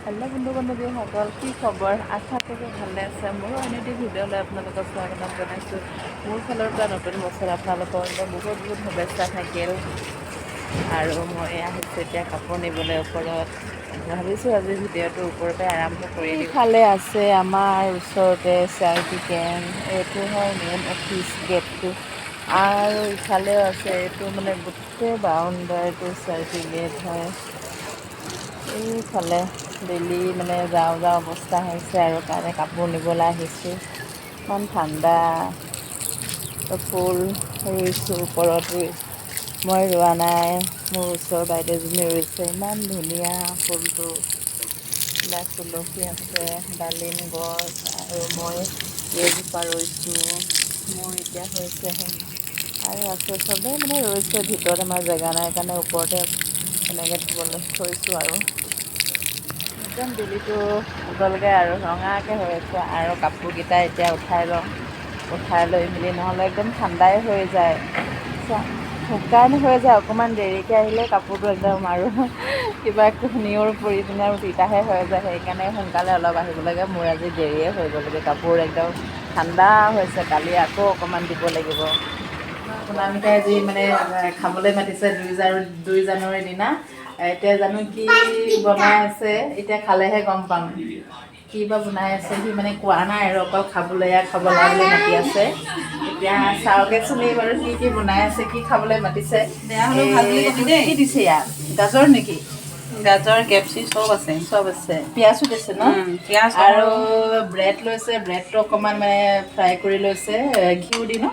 Hello' বন্ধু বান্ধৱীসকল, কি খবৰ? আশা কৰোঁ ভালে আছে। মোৰো এনেটি ভিডিঅ' লৈ আপোনালোকক স্বাগতম জনাইছোঁ। মোৰ ফালৰ পৰা নতুন বছৰ আপোনালোকৰ বহুত শুভেচ্ছা থাকিল। আৰু মই আহিছোঁ এতিয়া কাপোৰ নিবলৈ ওপৰত। ভাবিছোঁ আজি ভিডিঅ'টো ওপৰতে আৰম্ভ কৰি দিওঁ। ইফালে আছে আমাৰ ওচৰতে চাৰ্টি কেম্প, এইটো হয় মেইন অফিচ গেটটো। আৰু ইফালেও আছে, এইটো মানে গোটেই বাউণ্ডাৰীটো চাৰ্টি গেট হয়। এইফালে ডেইলি মানে যাওঁ অৱস্থা হৈছে আৰু কাৰণে কাপোৰ নিবলৈ আহিছোঁ। ইমান ঠাণ্ডা, ফুল ৰুইছোঁ ওপৰত মই ৰোৱা নাই, মোৰ ওচৰৰ বাইদেউজনী ৰুইছে। ইমান ধুনীয়া ফুলটো, তুলসী আছে, ডালিম গছ, আৰু মই এইজোপা ৰুইছোঁ। মোৰ এতিয়া হৈছেহে আৰু আছে, চবেই মানে ৰুইছে। ভিতৰত আমাৰ জেগা নাই কাৰণে ওপৰতে এনেকৈ থৈছোঁ আৰু একদম বেলিটো উগলগৈ আৰু ৰঙাকৈ হৈ আছে। আৰু কাপোৰকেইটা এতিয়া উঠাই লৈ মেলি, নহ'লে একদম ঠাণ্ডাই হৈ যায়, শুকান হৈ যায়। অকণমান দেৰিকৈ আহিলে কাপোৰটো একদম আৰু কিবা নিয়ৰ পৰি পিনে আৰু তিতাহে হৈ যায়। সেইকাৰণে সোনকালে অলপ আহিব লাগে। মোৰ আজি দেৰিয়ে হৈ গ'লগৈ, কাপোৰ একদম ঠাণ্ডা হৈছে। কালি আকৌ অকণমান দিব লাগিব। আপোনালোকে আজি মানে খাবলৈ মাতিছে 2 জানুৱাৰীৰ দিনা। এতিয়া জানো কি বনাই আছে, এতিয়া খালেহে গম পাম কি বা বনাই আছে। সি মানে কোৱা নাই আৰু অকল খাবলৈ বুলি মাতি আছে। এতিয়া চাওঁগৈচোন বাৰু কি বনাই আছে, কি খাবলৈ মাতিছে। বেয়া হ'লেও ভাল বুলি কবি দেই। কি দিছে ইয়াত? গাজৰ নেকি? গাজৰ, কেপচি চব আছে। চব আছে, পিঁয়াজো দিছে ন? পিঁয়াজ আৰু ব্ৰেড লৈছে, ব্ৰেডটো অকণমান মানে ফ্ৰাই কৰি লৈছে ঘিউ দি ন,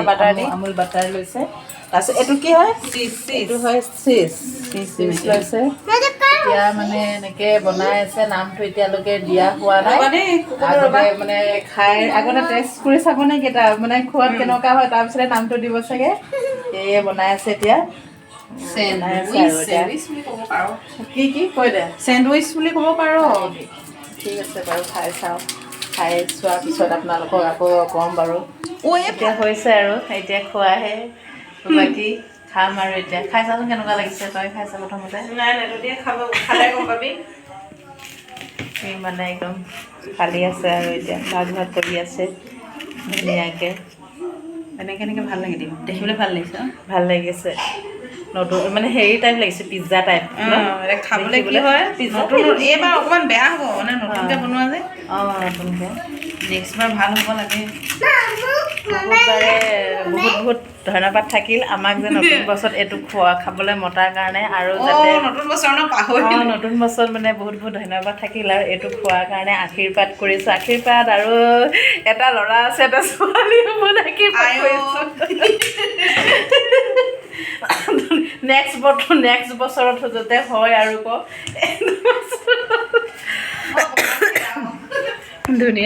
বাটাৰ দি আমুল বাটাৰ লৈছে। তাৰপিছত এইটো কি হয়? এইটো হয় চীজ লৈছে। এতিয়া মানে এনেকৈ বনাই আছে। নামটো এতিয়ালৈকে দিয়া হোৱা নাই। আগতে মানে আগতে টেষ্ট কৰি চাব নে কেইটা মানে খোৱাত কেনেকুৱা হয়, তাৰপিছতে নামটো দিব চাগে। সেয়ে বনাই আছে এতিয়া। কি কৈ দে। চেণ্ডউইচ বুলি ক'ব পাৰ। ঠিক আছে বাৰু, খাই চাওঁ। খাই চোৱাৰ পিছত আপোনালোকক আকৌ ক'ম বাৰু। এতিয়া হৈছে আৰু এতিয়া খোৱাহে বাকী। খাম আৰু এতিয়া। খাই চাচোন কেনেকুৱা লাগিছে, তই খাই চা প্ৰথমতে। নাই তহঁতিয়ে খালে গম পাবি। সি মানে একদম ফালি আছে আৰু এতিয়া ভাগ কৰি আছে ধুনীয়াকৈ। এনেকৈ ভাল লাগে, দেখিবলৈ ভাল লাগিছে। ভাল লাগিছে, নতুন মানে হেৰি টাইপ লাগিছে, পিজ্জা টাইপ ন? খাবলৈ কি হয়, নতুন এইবাৰ অকণমান বেয়া হ'ব মানে নতুনকৈ বনোৱা যে। নতুনকৈ নেক্সট বাৰ ভাল হ'ব লাগে। বহুত ধন্যবাদ থাকিল আমাক যে নতুন বছৰত এইটো খাবলৈ মতাৰ কাৰণে। আৰু যাতে নতুন বছৰ ন, পাহৰিলোঁ। নতুন বছৰত মানে বহুত ধন্যবাদ থাকিল আৰু এইটো খোৱাৰ কাৰণে আশীৰ্বাদ কৰিছোঁ। আশীৰ্বাদ আৰু এটা ল'ৰা আছে, এটা ছোৱালী হ'ব লাগে। নেক্সট বছৰত যাতে হয় আৰু ধুনীয়া।